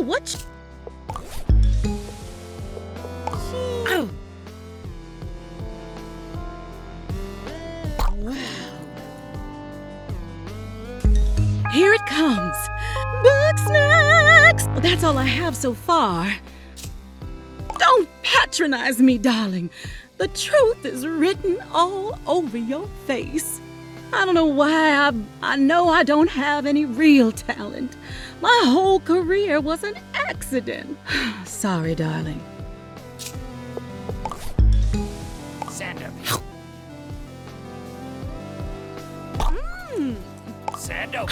what? Oh. Wow. Here it comes. Bugsnax! Well, that's all I have so far. Don't patronize me, darling. The truth is written all over your face. I don't know why I know I don't have any real talent. My whole career was an accident. Sorry, darling. Sand up. Sand up.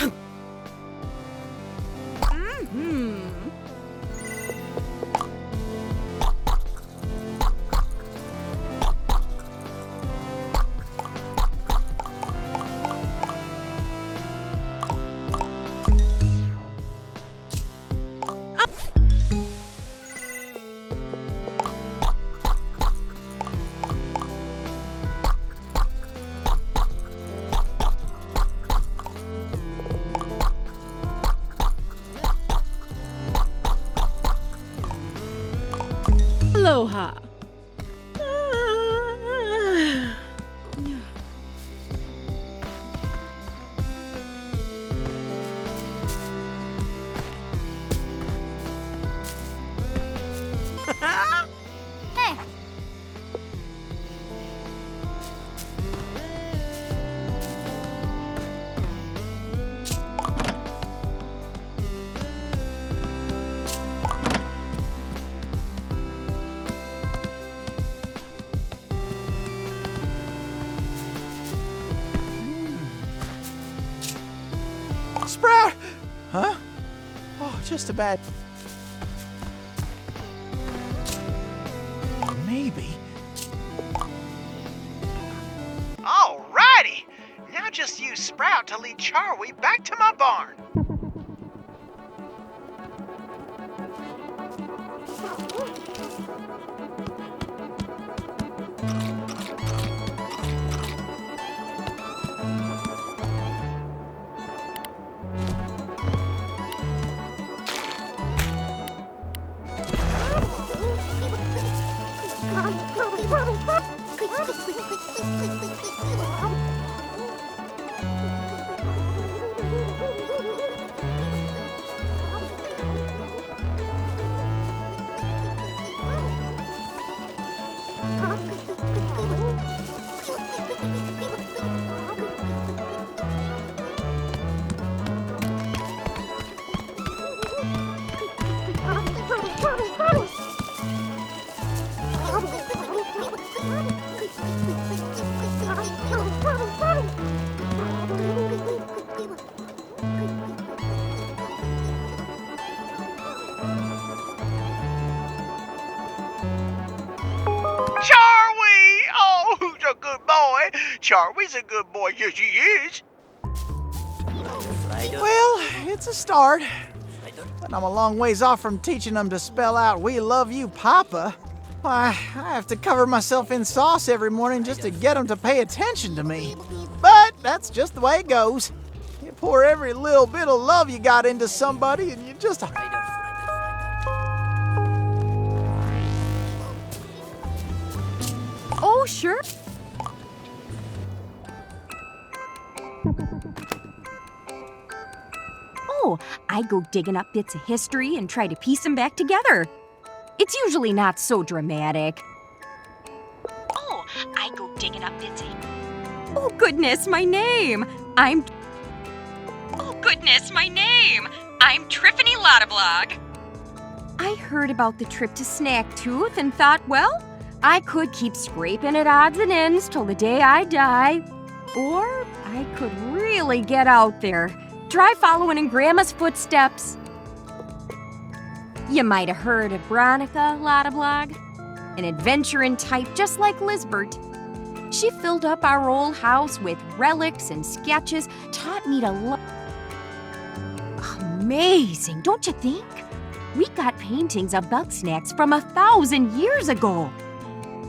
Aloha. Hey. Sprout! Huh? Oh, just a bad... Maybe. Alrighty! Now just use Sprout to lead Charlie back to my barn. Charlie! Oh, who's a good boy? Charlie's a good boy, yes he is. Well, it's a start. But I'm a long ways off from teaching them to spell out, "We love you, Papa." Why, I have to cover myself in sauce every morning just to get them to pay attention to me. But that's just the way it goes. You pour every little bit of love you got into somebody and you just... Oh, sure. Oh, I go digging up bits of history and try to piece them back together. It's usually not so dramatic. Oh, I go digging up bits of... Oh, goodness, my name! Oh, goodness, my name! I'm Triffany Lottablog. I heard about the trip to Snacktooth and thought, well, I could keep scraping at odds and ends till the day I die. Or I could really get out there, try following in Grandma's footsteps. You might have heard of Veronica Lottablog, an adventuring type just like Lizbert. She filled up our old house with relics and sketches, taught me to love. Amazing, don't you think? We got paintings of Bugsnax from 1,000 years ago.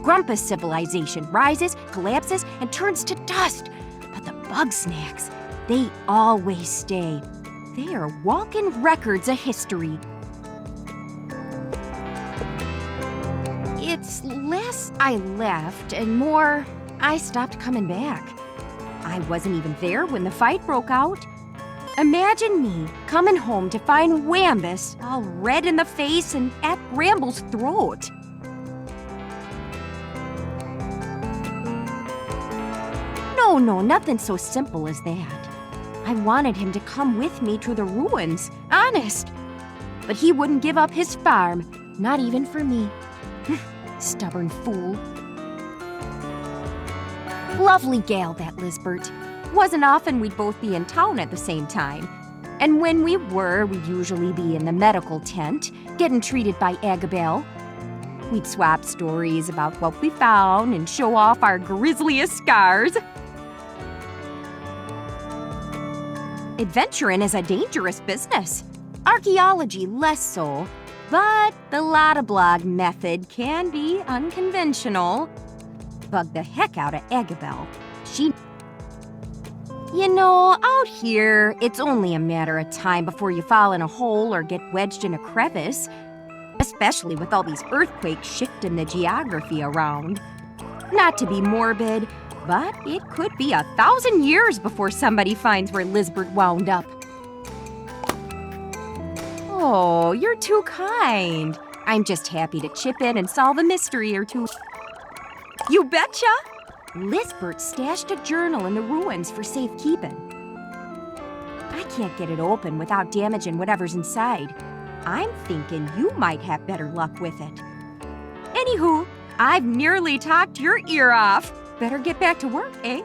Grumpus civilization rises, collapses, and turns to dust. But the Bugsnax, they always stay. They are walking records of history. less I left and more I stopped coming back. I wasn't even there when the fight broke out. Imagine me coming home to find Wambus all red in the face and at Bramble's throat. No, nothing so simple as that. I wanted him to come with me to the ruins, honest. But he wouldn't give up his farm, not even for me. Stubborn fool. Lovely gal, that Lisbert. Wasn't often we'd both be in town at the same time. And when we were, we'd usually be in the medical tent, getting treated by Agabel. We'd swap stories about what we found and show off our grisliest scars. Adventuring is a dangerous business. Archaeology less so, but the Lottablog method can be unconventional. Bugged the heck out of Agabel. You know, out here, it's only a matter of time before you fall in a hole or get wedged in a crevice, especially with all these earthquakes shifting the geography around. Not to be morbid, but it could be 1,000 years before somebody finds where Lisbert wound up. Oh, you're too kind. I'm just happy to chip in and solve a mystery or two. You betcha! Lisbert stashed a journal in the ruins for safekeeping. I can't get it open without damaging whatever's inside. I'm thinking you might have better luck with it. Anywho, I've nearly talked your ear off. Better get back to work, eh?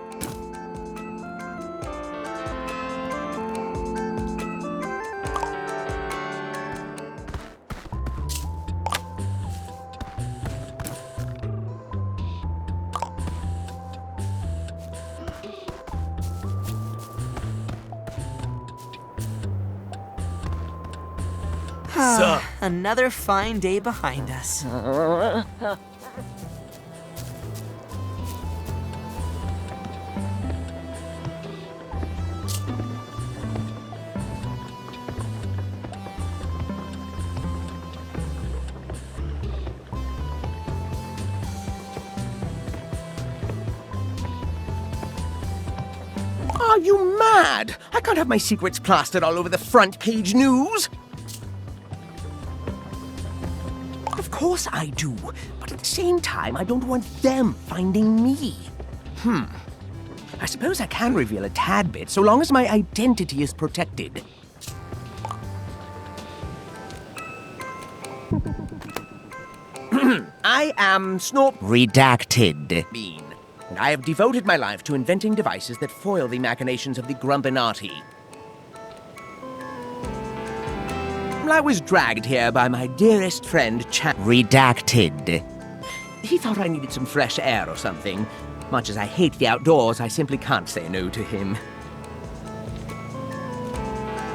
Sup? Another fine day behind us. Are you mad? I can't have my secrets plastered all over the front page news. Of course I do, but at the same time, I don't want them finding me. I suppose I can reveal a tad bit, so long as my identity is protected. I am Snorp Redacted Bean, and I have devoted my life to inventing devices that foil the machinations of the Grumpinati. I was dragged here by my dearest friend, Redacted. He thought I needed some fresh air or something. Much as I hate the outdoors, I simply can't say no to him.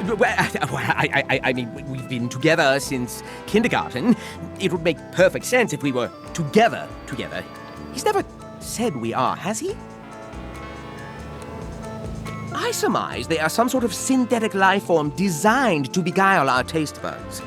I mean, we've been together since kindergarten. It would make perfect sense if we were together. He's never said we are, has he? I surmise they are some sort of synthetic life form designed to beguile our taste buds.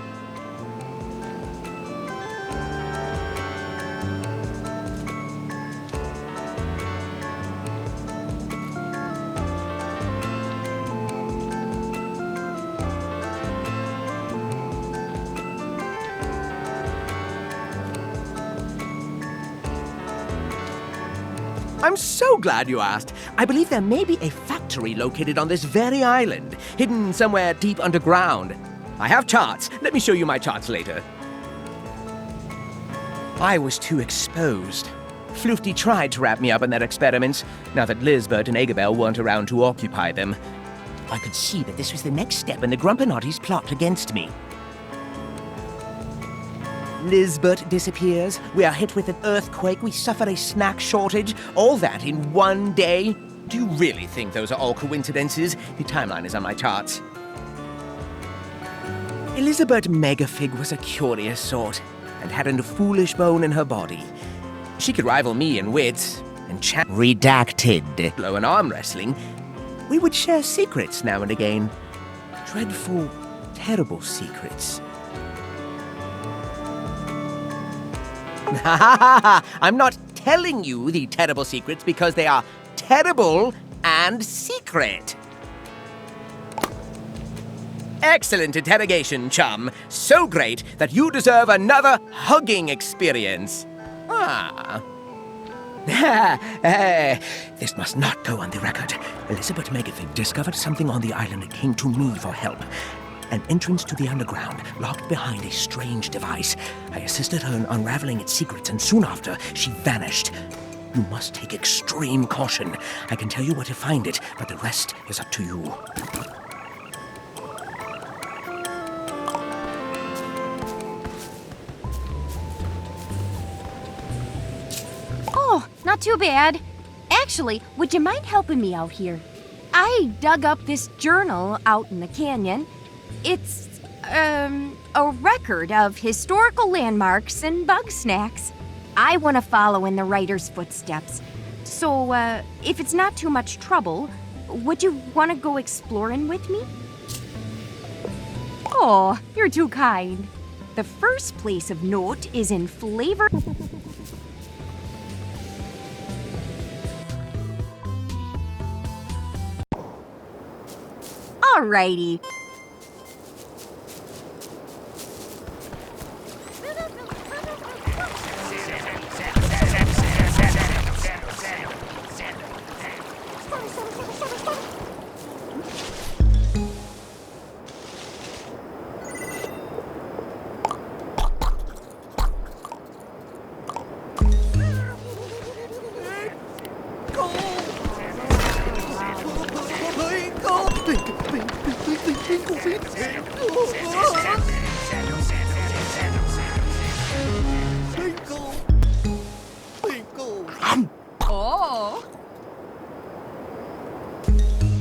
I'm so glad you asked. I believe there may be a factory located on this very island, hidden somewhere deep underground. I have charts. Let me show you my charts later. I was too exposed. Floofty tried to wrap me up in their experiments, now that Lisbert and Agabel weren't around to occupy them. I could see that this was the next step in the Grumpinati's plot against me. Lisbert disappears, we are hit with an earthquake, we suffer a snack shortage, all that in one day? Do you really think those are all coincidences? The timeline is on my charts. Elizabeth Megafig was a curious sort, and hadn't a foolish bone in her body. She could rival me in wits, and Redacted. Low in arm wrestling. We would share secrets now and again. Dreadful, terrible secrets. I'm not telling you the terrible secrets because they are terrible and secret. Excellent interrogation, chum. So great that you deserve another hugging experience. This must not go on the record. Elizabeth Megafig discovered something on the island and came to me for help. An entrance to the underground, locked behind a strange device. I assisted her in unraveling its secrets, and soon after, she vanished. You must take extreme caution. I can tell you where to find it, but the rest is up to you. Oh, not too bad. Actually, would you mind helping me out here? I dug up this journal out in the canyon. It's, a record of historical landmarks and Bugsnax. I want to follow in the writer's footsteps. So, if it's not too much trouble, would you want to go exploring with me? Oh, you're too kind. The first place of note is in Flavor... Alrighty.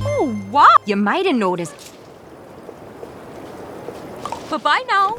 Oh, wow! You might have noticed. Bye-bye now.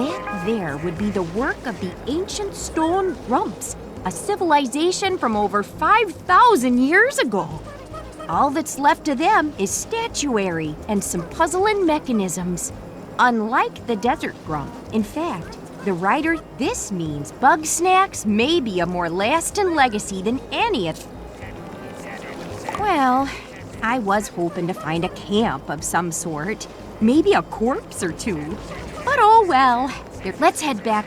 That there would be the work of the ancient stone rumps, a civilization from over 5,000 years ago. All that's left of them is statuary and some puzzling mechanisms. Unlike the desert grump, in fact, the writer, this means Bugsnax may be a more lasting legacy than any of... Well, I was hoping to find a camp of some sort. Maybe a corpse or two. But oh well. Here, let's head back.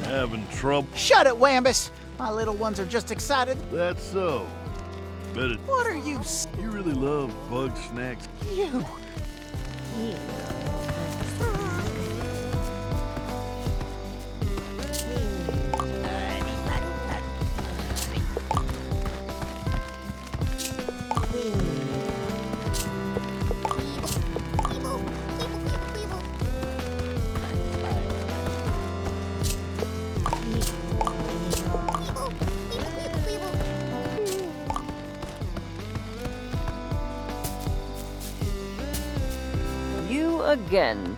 Having trouble? Shut it, Wambus! My little ones are just excited. That's so. Bet it. What are you You really love Bugsnax. you? You again.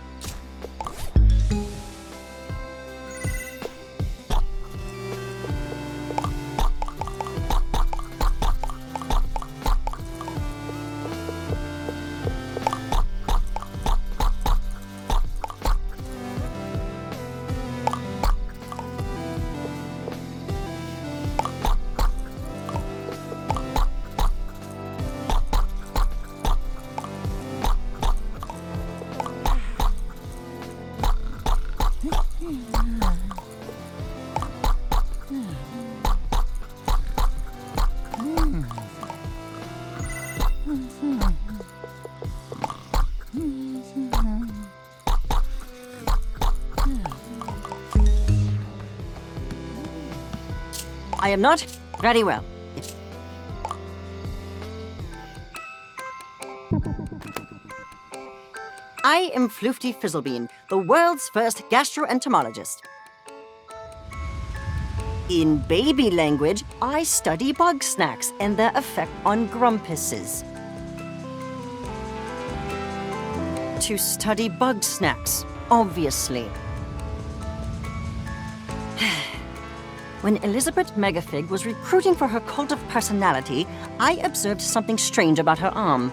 I am not very well. I am Floofty Fizzlebean, the world's first gastroentomologist. In baby language, I study bug snacks and their effect on grumpuses. To study bug snacks, obviously. When Elizabeth Megafig was recruiting for her cult of personality, I observed something strange about her arm.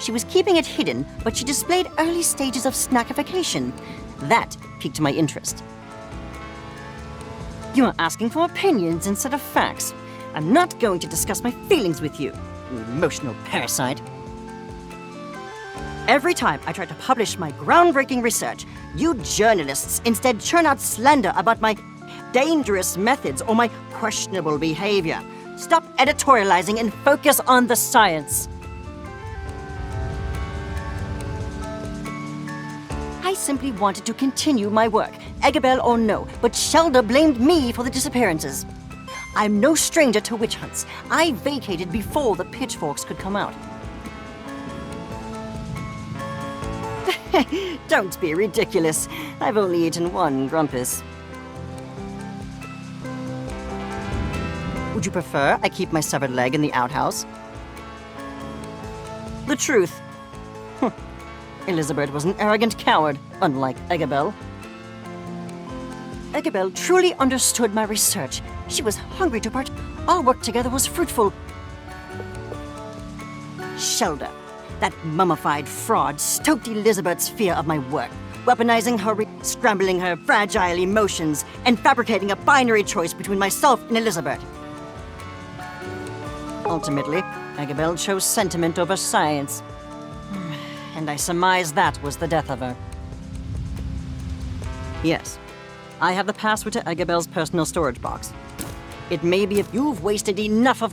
She was keeping it hidden, but she displayed early stages of snackification. That piqued my interest. You are asking for opinions instead of facts. I'm not going to discuss my feelings with you, you emotional parasite. Every time I try to publish my groundbreaking research, you journalists instead churn out slander about my dangerous methods or my questionable behavior. Stop editorializing and focus on the science. I simply wanted to continue my work, Eggabell or no, but Shelda blamed me for the disappearances. I'm no stranger to witch hunts. I vacated before the pitchforks could come out. Don't be ridiculous. I've only eaten one grumpus. Would you prefer I keep my severed leg in the outhouse? The truth. Elizabeth was an arrogant coward, unlike Eggabell. Eggabell truly understood my research. She was hungry to part. Our work together was fruitful. Shelda, that mummified fraud, stoked Elizabeth's fear of my work, weaponizing her, scrambling her fragile emotions, and fabricating a binary choice between myself and Elizabeth. Ultimately, Eggabell chose sentiment over science. And I surmise that was the death of her. Yes, I have the password to Eggabell's personal storage box. It may be if you've wasted enough of...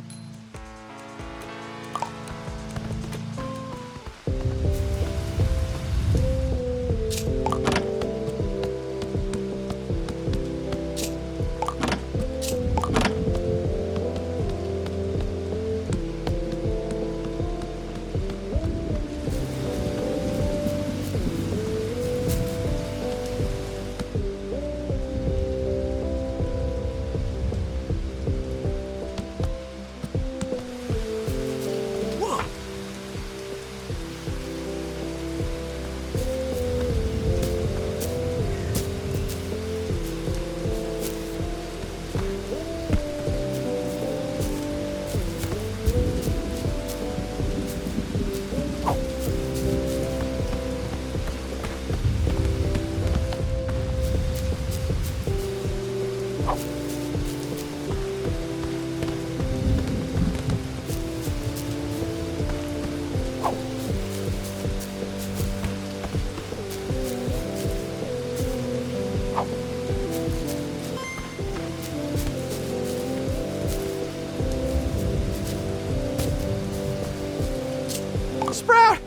Sprout!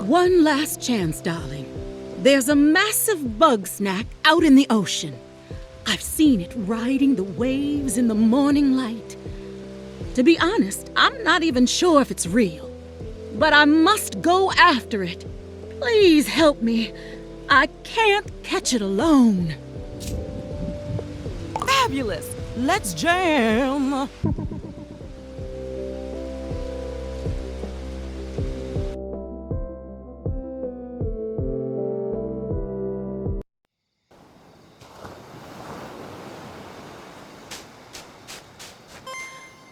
One last chance, darling. There's a massive bug snack out in the ocean. I've seen it riding the waves in the morning light. To be honest, I'm not even sure if it's real. But I must go after it. Please help me. I can't catch it alone. Fabulous! Let's jam!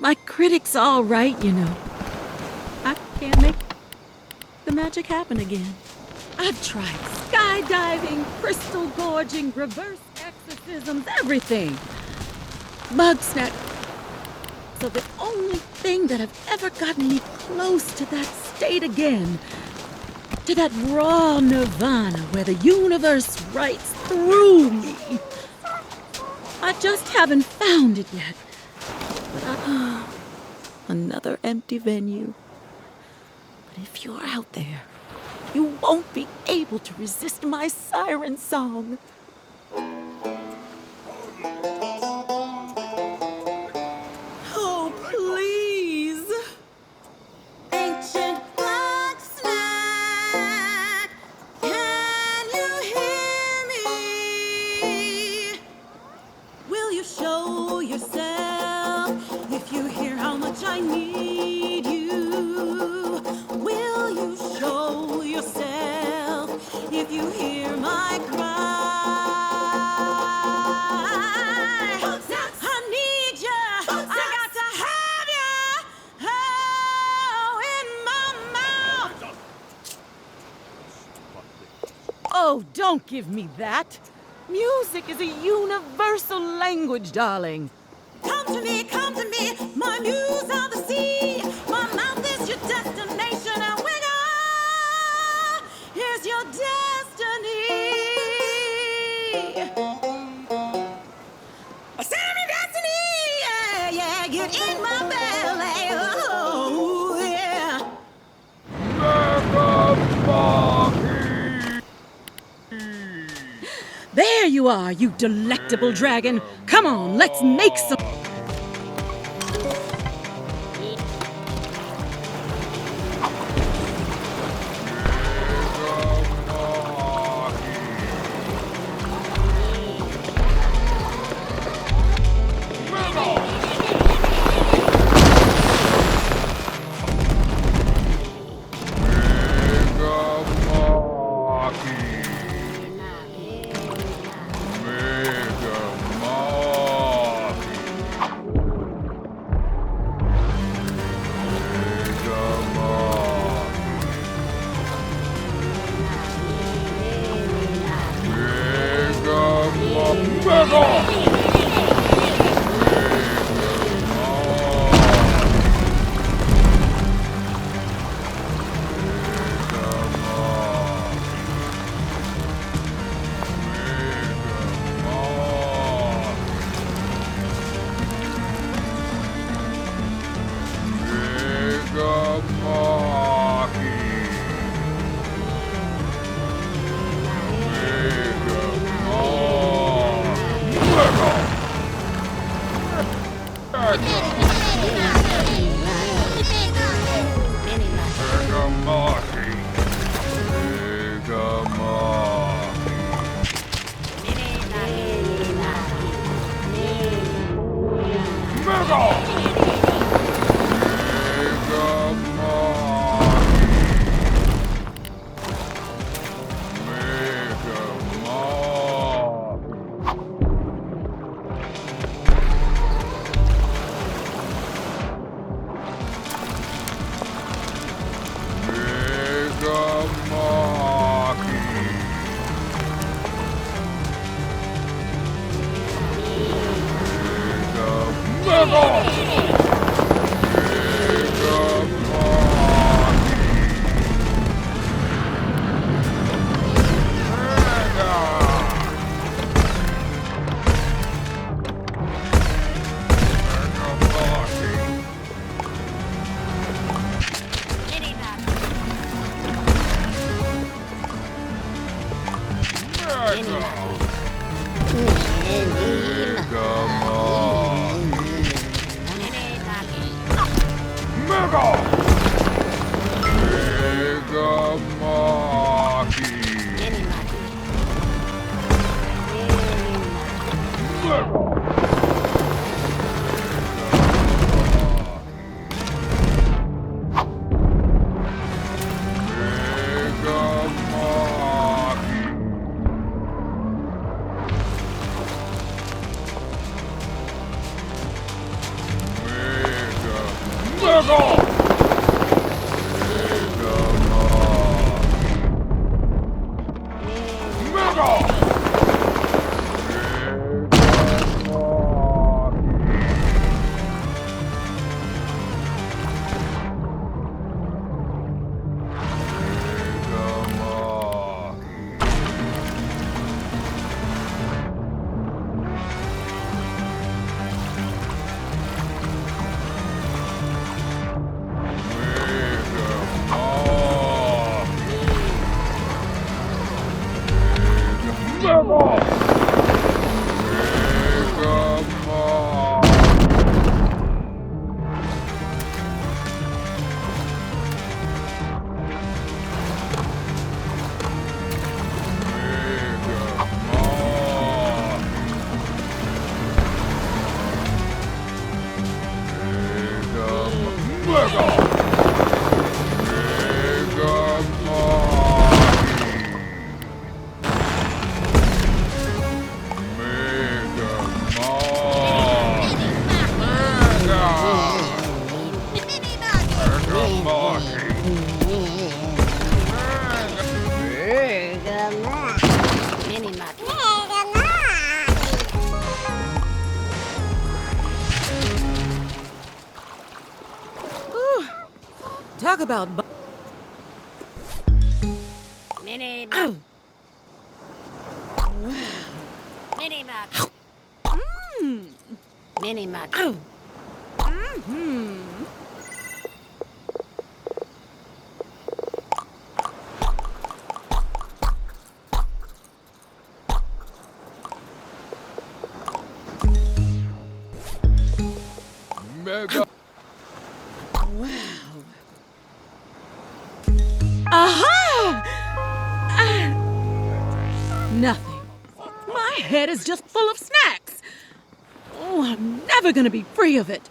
My critic's all right, you know. I can't make the magic happen again. I've tried skydiving, crystal gorging, reverse exorcisms, everything. Bugsnax. So the only thing that have ever gotten me close to that state again, to that raw nirvana where the universe writes through me. I just haven't found it yet. Another empty venue. But if you're out there, you won't be able to resist my siren song. I need you. Will you show yourself if you hear my cry? I need you. I got to have you in my mouth. Oh, don't give me that. Music is a universal language, darling. Come to me, my muse of the sea. My mouth is your destination, and wiggle is your destiny. Send me destiny, yeah, yeah, get in my belly, oh, yeah. There you are, you delectable dragon. Come on, let's make some... Talk about Mini Ow. Mini Mug. Mmm. Mini Mug. Ow. Mm-hmm. Mega. Wow. Aha! Nothing. My head is just full of snacks. Oh, I'm never gonna be free of it.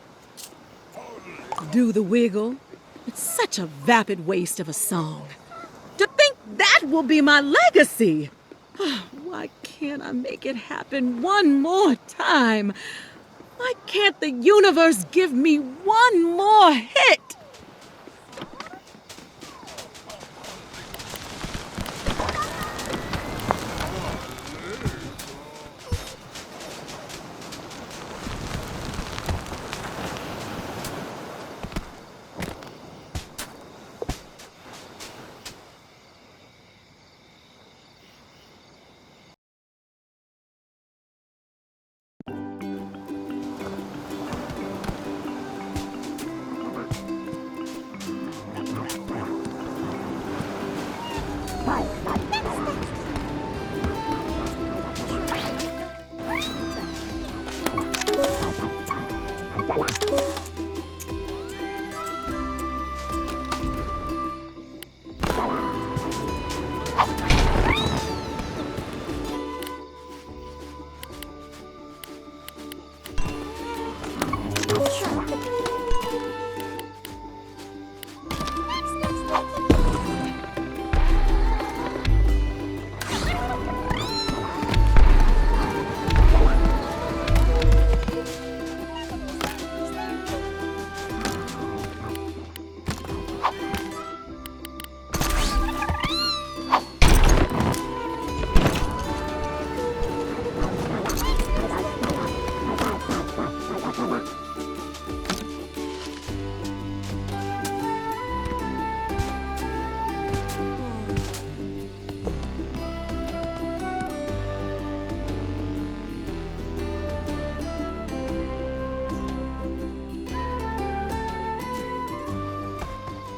Do the wiggle. It's such a vapid waste of a song. To think that will be my legacy. Why can't I make it happen one more time? Why can't the universe give me one more hit?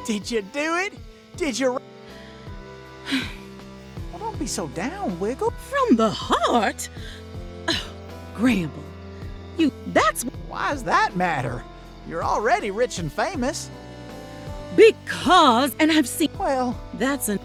Did you do it? Did you? Well, don't be so down, Wiggle. From the heart? Oh, Gramble, that's Why does that matter? You're already rich and famous. because, and I've seen, Well, that's an.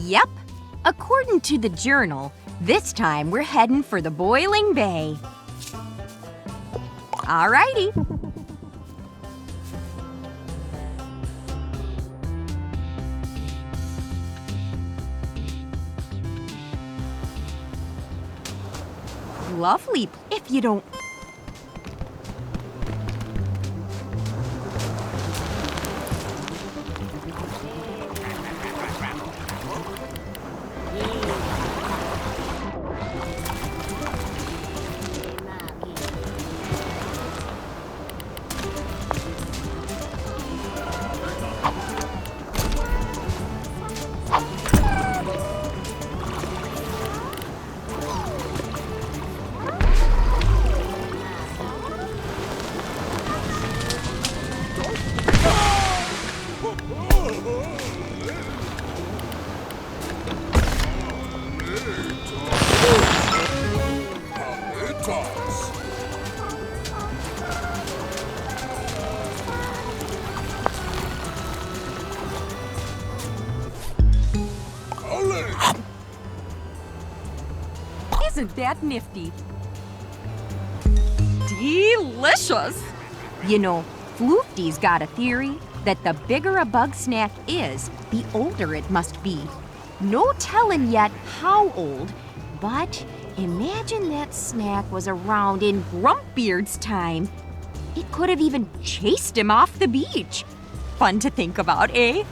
Yep. According to the journal, this time we're heading for the boiling bay. Alrighty. Lovely, if you don't... Isn't that nifty? Delicious! You know, Floofty's got a theory that the bigger a bug snack is, the older it must be. No telling yet how old, but imagine that snack was around in Grumpbeard's time. It could have even chased him off the beach. Fun to think about, eh?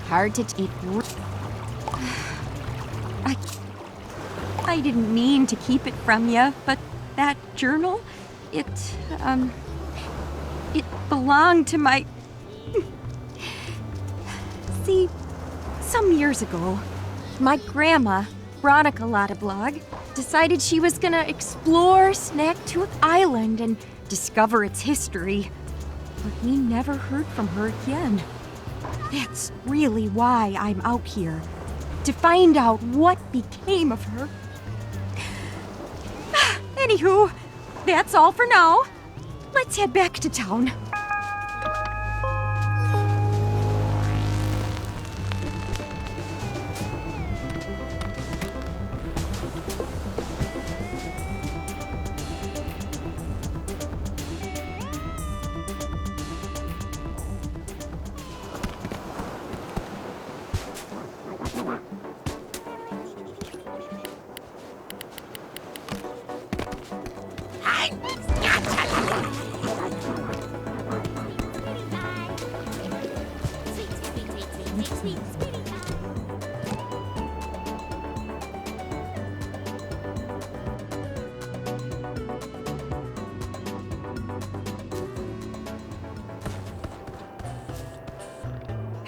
Hard to eat. I didn't mean to keep it from you, but that journal, it belonged to my... See, some years ago, my grandma, Veronica Lottablog, decided she was gonna explore Snacktooth Island and discover its history. But we never heard from her again. That's really why I'm out here, to find out what became of her. Anywho, that's all for now. Let's head back to town.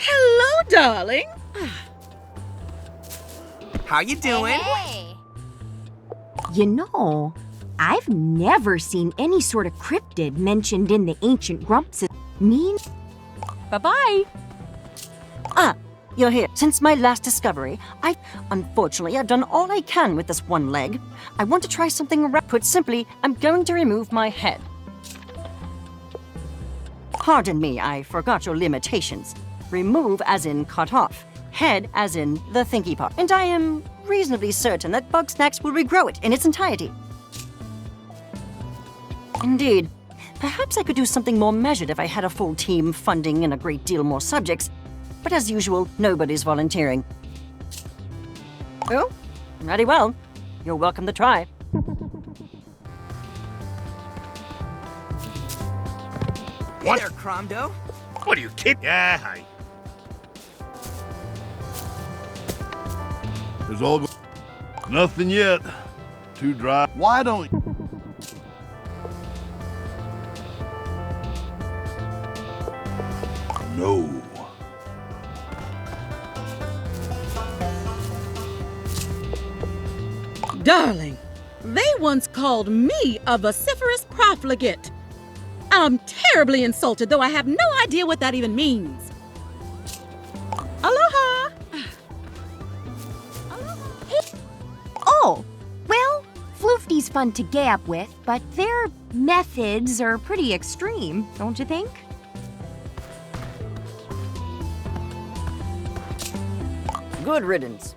Hello, darling. How you doing? Hey. You know, I've never seen any sort of cryptid mentioned in the ancient Grumps. Bye-bye. Ah, you're here. Since my last discovery, Unfortunately, I've done all I can with this one leg. I want to try something Put simply, I'm going to remove my head. Pardon me, I forgot your limitations. Remove as in cut off. Head as in the thinky part. And I am reasonably certain that Bugsnax will regrow it in its entirety. Indeed. Perhaps I could do something more measured if I had a full team, funding, and a great deal more subjects. But as usual, nobody's volunteering. Oh, very well. You're welcome to try. Hey there, Cromdo. What do you keep? Yeah, hi. There's all nothing yet. Too dry. Why don't you? No. Darling, they once called me a vociferous profligate. I'm terribly insulted, though I have no idea what that even means. Aloha! Oh, well, Floofty's fun to gab with, but their methods are pretty extreme, don't you think? Good riddance.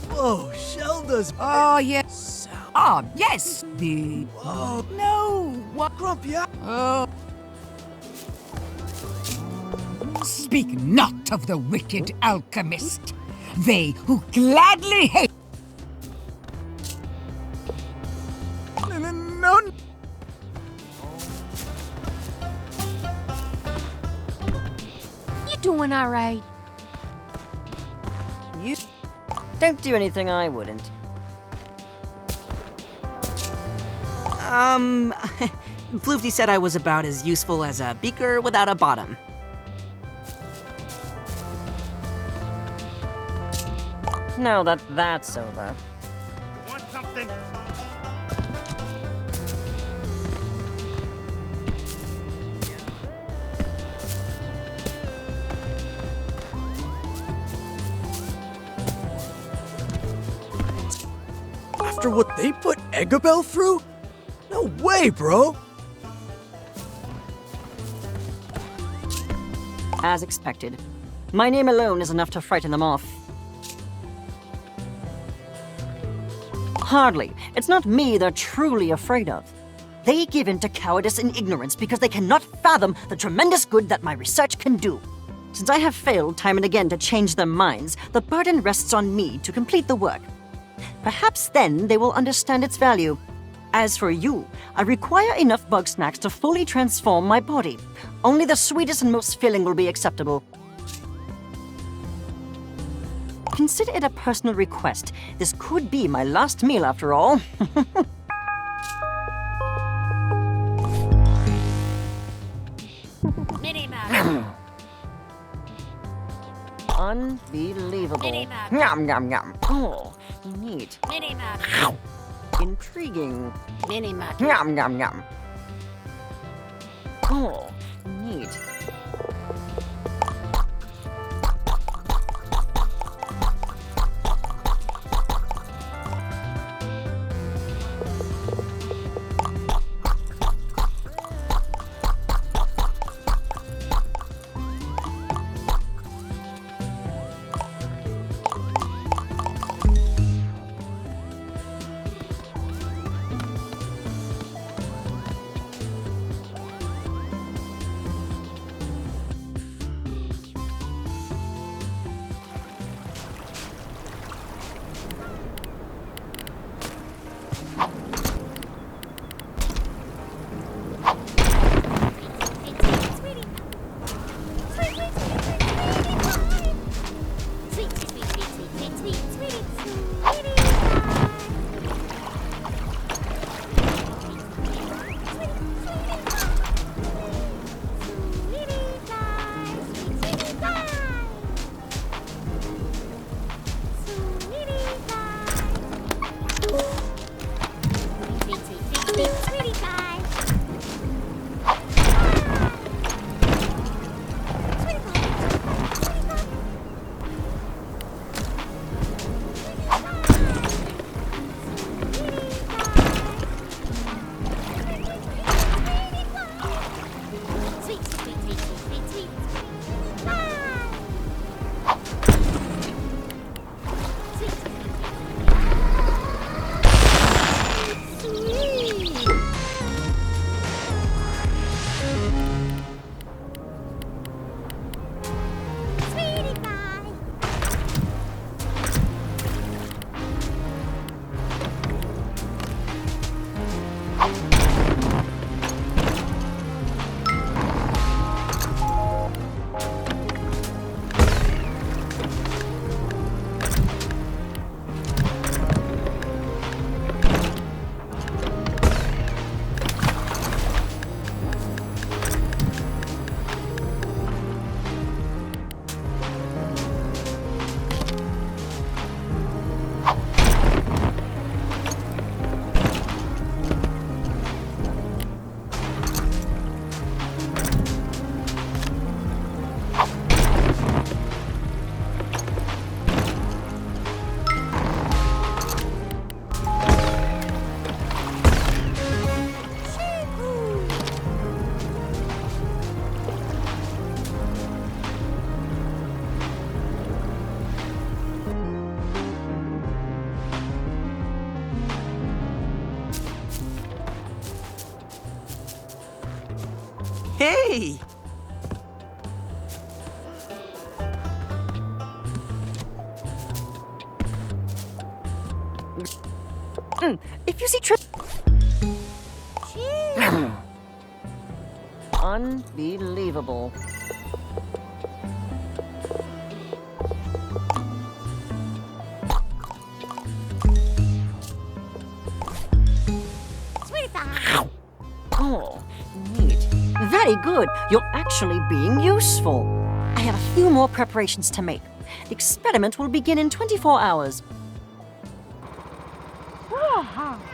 Whoa, Shelda's. Oh, yes. Ah, yes. The. Oh, no. What? Grumpy. Oh. Speak not of the wicked alchemist. They who gladly hate. No. You doing all right? You don't do anything I wouldn't. Floofty said I was about as useful as a beaker without a bottom. Now that that's over. Want something? After what they put Eggabell through? No way, bro! As expected. My name alone is enough to frighten them off. Hardly. It's not me they're truly afraid of. They give in to cowardice and ignorance because they cannot fathom the tremendous good that my research can do. Since I have failed time and again to change their minds, the burden rests on me to complete the work. Perhaps then they will understand its value. As for you, I require enough Bugsnax to fully transform my body. Only the sweetest and most filling will be acceptable. Consider it a personal request. This could be my last meal after all. Minimug. Unbelievable. Minimug. Yum, yum, yum. Oh, neat. Minimug. Intriguing. Minimug. Yum, yum, yum. Oh, neat. Hey! If you see Unbelievable. very good. You're actually being useful. I have a few more preparations to make. The experiment will begin in 24 hours.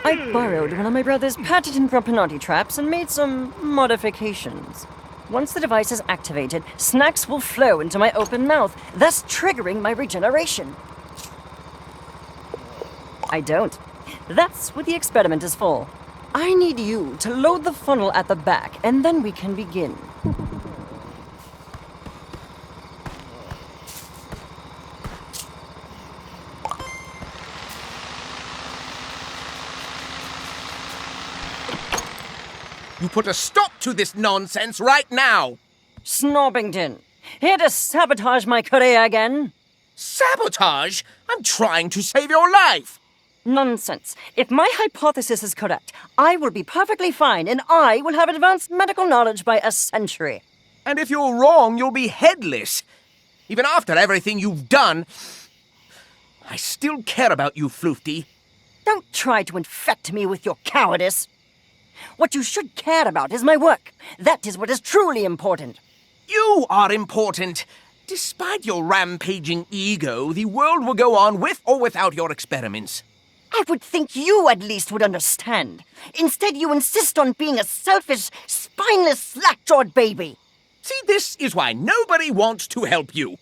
I borrowed one of my brother's patented Grumpinati traps and made some modifications. Once the device is activated, snacks will flow into my open mouth, thus triggering my regeneration. I don't. That's what the experiment is for. I need you to load the funnel at the back, and then we can begin. You put a stop to this nonsense right now! Snorbington, here to sabotage my career again? Sabotage? I'm trying to save your life! Nonsense. If my hypothesis is correct, I will be perfectly fine and I will have advanced medical knowledge by a century. And if you're wrong, you'll be headless. Even after everything you've done, I still care about you, Floofty. Don't try to infect me with your cowardice. What you should care about is my work. That is what is truly important. You are important. Despite your rampaging ego, the world will go on with or without your experiments. I would think you at least would understand. Instead, you insist on being a selfish, spineless, slack-jawed baby. See, this is why nobody wants to help you.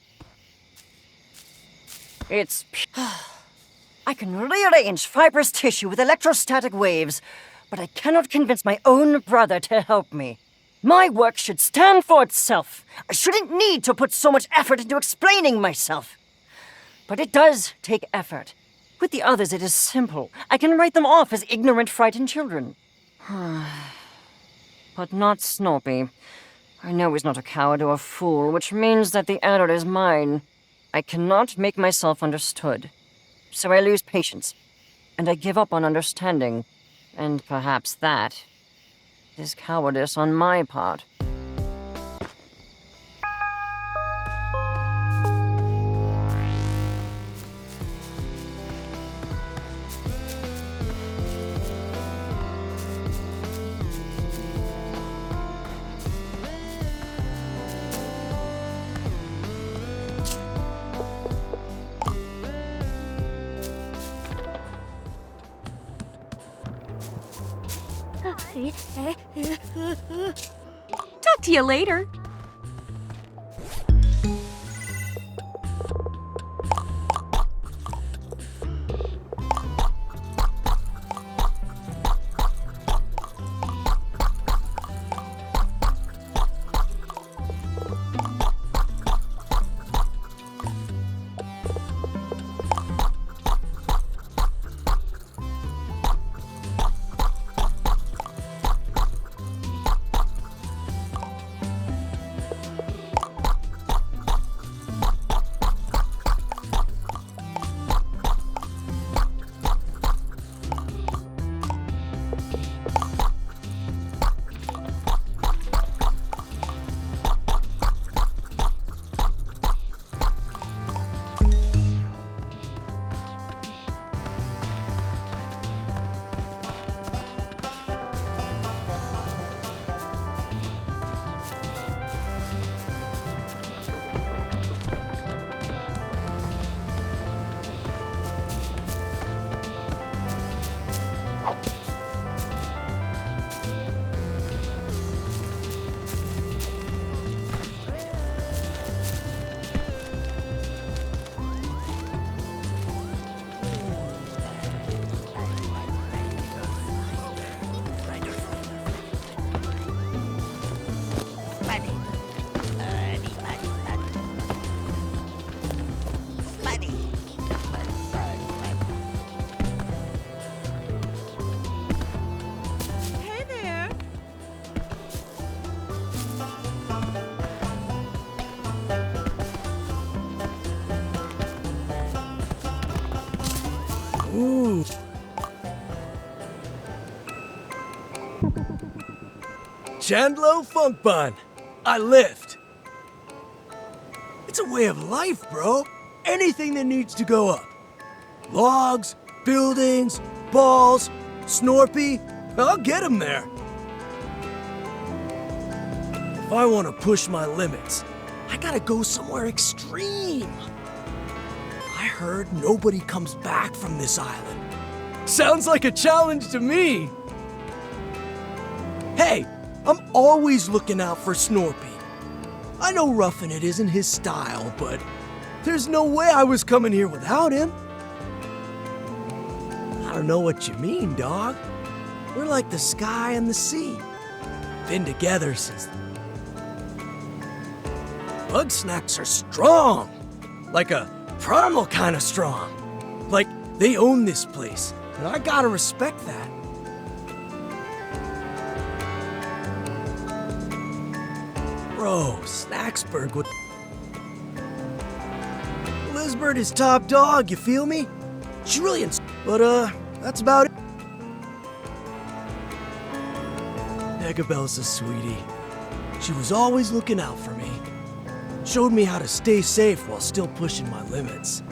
It's... I can rearrange fibrous tissue with electrostatic waves, but I cannot convince my own brother to help me. My work should stand for itself. I shouldn't need to put so much effort into explaining myself. But it does take effort. With the others, it is simple. I can write them off as ignorant, frightened children. But not Snorpy. I know he's not a coward or a fool, which means that the error is mine. I cannot make myself understood. So I lose patience. And I give up on understanding. And perhaps that is cowardice on my part. Talk to you later. Ooh. Chandlo Funk Bun. I lift. It's a way of life, bro. Anything that needs to go up. Logs, buildings, balls, Snorpy. I'll get 'em there. if I want to push my limits, I gotta go somewhere extreme. I heard nobody comes back from this island. Sounds like a challenge to me. Hey, I'm always looking out for Snorpy. I know roughing it isn't his style, but there's no way I was coming here without him. I don't know what you mean, dog. We're like the sky and the sea. Been together since... Bugsnax are strong. Like a primal kind of strong. Like they own this place, and I gotta respect that. Bro, Snacksburg with... Lizbert is top dog, you feel me? She really but that's about it. Megabelle's a sweetie. She was always looking out for me. Showed me how to stay safe while still pushing my limits.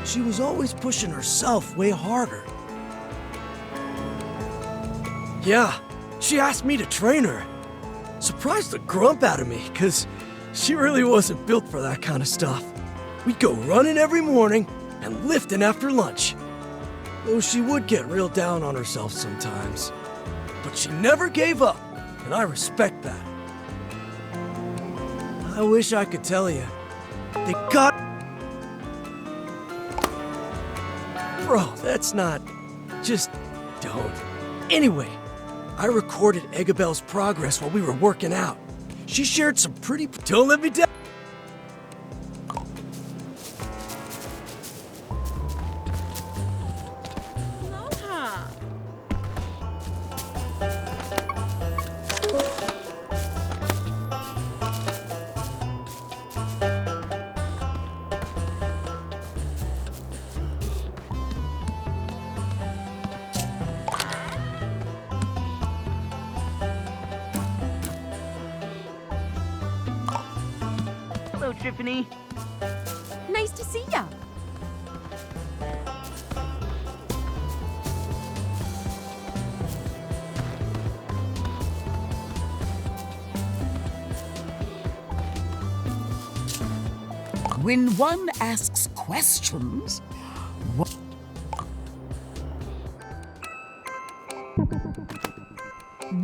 She was always pushing herself way harder. Yeah, she asked me to train her. Surprised the grump out of me, cause she really wasn't built for that kind of stuff. We'd go running every morning and lifting after lunch. Though she would get real down on herself sometimes. But she never gave up, and I respect that. I wish I could tell you. They got... Bro, that's not... Just don't. Anyway, I recorded Eggabell's progress while we were working out. She shared some pretty... Don't let me down! Hello, Triffany. Nice to see ya. When one asks questions,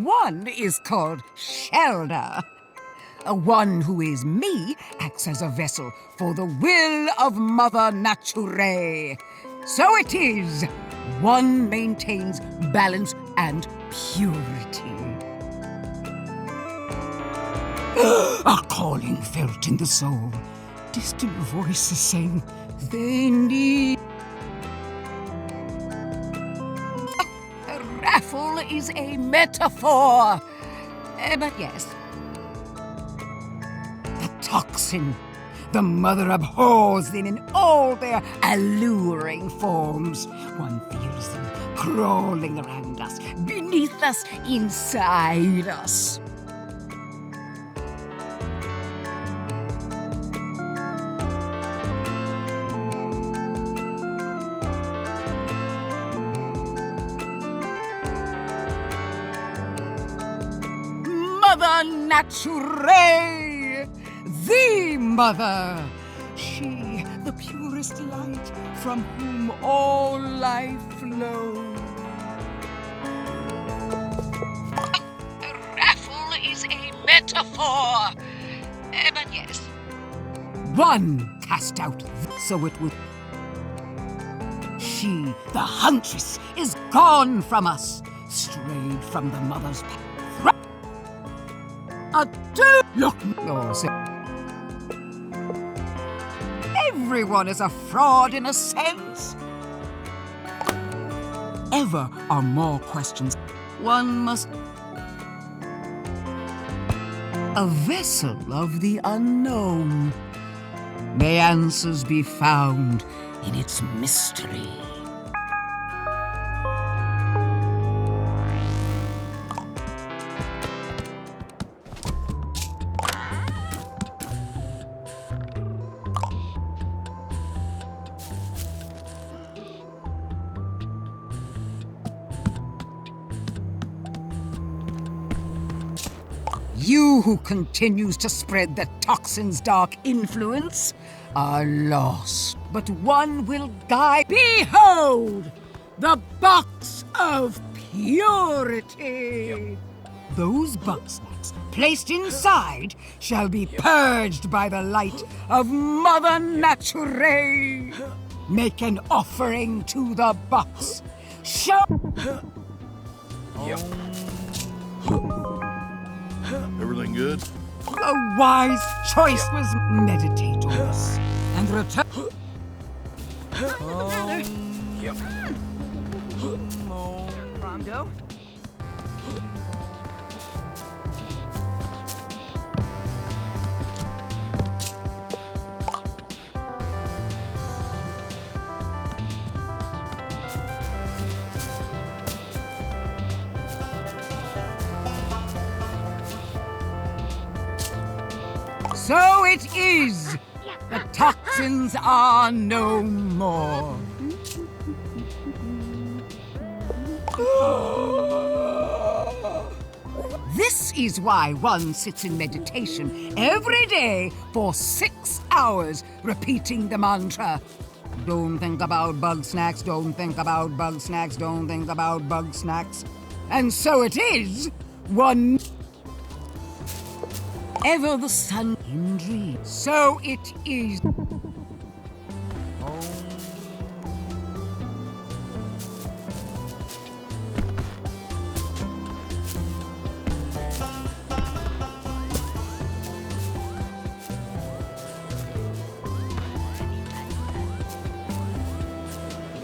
one is called Shelda. One who is me acts as a vessel for the will of Mother Nature. So it is. One maintains balance and purity. A calling felt in the soul. Distant voices saying they need... A raffle is a metaphor. But yes. The toxin. The mother abhors them in all their alluring forms. One feels them crawling around us, beneath us, inside us. Mother Nature, the mother, she, the purest light from whom all life flows. A raffle is a metaphor, but yes. One cast out, so it would. She, the huntress, is gone from us, strayed from the mother's path. Look, everyone is a fraud in a sense. Ever are more questions. One must... A vessel of the unknown. May answers be found in its mystery. You who continues to spread the toxin's dark influence are lost. But one will guide. Behold! The box of purity! Those Bugsnax placed inside shall be purged by the light of Mother Nature. Make an offering to the box. Show. Everything good? A wise choice was meditate on this and return. Pronto? So it is! The toxins are no more. This is why one sits in meditation every day for 6 hours, repeating the mantra. Don't think about Bugsnax, don't think about Bugsnax, don't think about Bugsnax. And so it is, one... Ever the sun in dreams. So it is.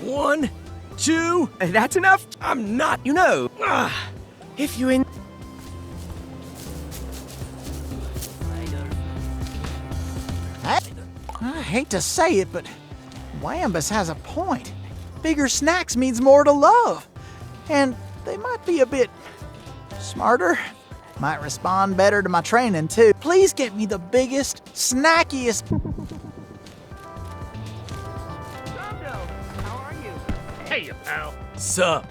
One, two. That's enough? I'm not. You know, if you in... I hate to say it, but Wambus has a point. Bigger snacks means more to love. And they might be a bit smarter. Might respond better to my training, too. Please get me the biggest, snackiest... How are you? Hey, pal. Sup?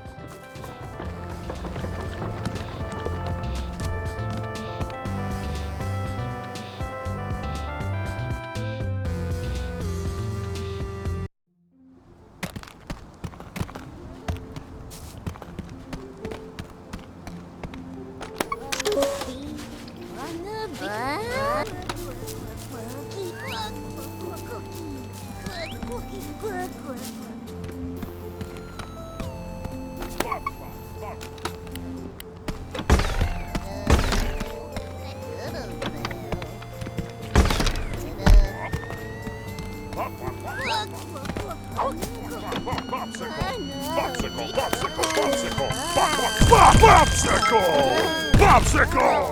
Popsicle!